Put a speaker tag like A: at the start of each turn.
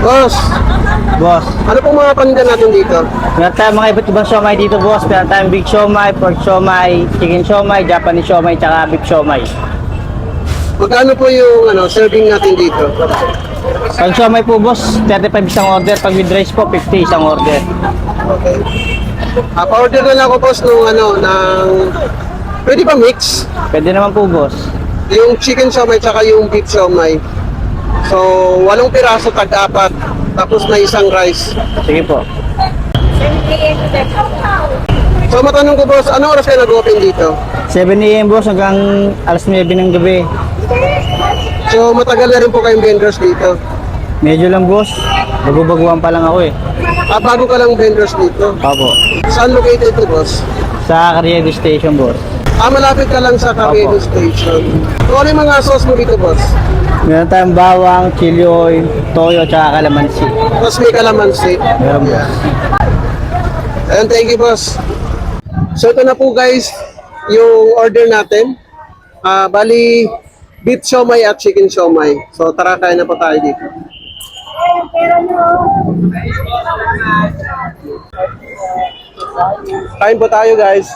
A: Boss,
B: Boss,
A: ano pong mga paninda natin dito?
B: meron tayong mga iba't ibang siomay dito, boss. Meron tayong big siomay, pork siomay, chicken siomay, Japanese siomay, tsaka beef siomay.
A: Magkano po yung serving natin dito?
B: Pag siomay po, boss, 35 isang order. Pag with rice po, 50 isang order.
A: Okay. Pa-order na lang ako boss pwede ba mix?
B: Pwede naman po, boss.
A: Yung chicken siomay tsaka yung beef siomay. So, 8 piraso tag-apat. Tapos na isang rice.
B: Sige po.
A: So, matanong ko boss, anong oras kayo nag-open dito?
B: 7 a.m. boss hanggang alas 9 ng gabi.
A: So, matagal na rin po kayong vendors dito.
B: Medyo lang, boss. Bago-baguhan pa lang ako eh.
A: Bago ka lang vendors dito.
B: Opo.
A: Saan located ito boss?
B: Sa Carriedo Station, boss.
A: Malapit ka lang sa Carriedo
B: Opo.
A: Station. So, ano yung mga sauce mo dito boss?
B: Meron tayong bawang, chili oil, toyo, tsaka kalamansi.
A: Tapos may kalamansi.
B: Meron, boss.
A: Ayun, thank you boss. So ito na po guys, yung order natin. Bali, beef siomay at chicken siomay. So tara, kain na po tayo dito. Kain po tayo guys.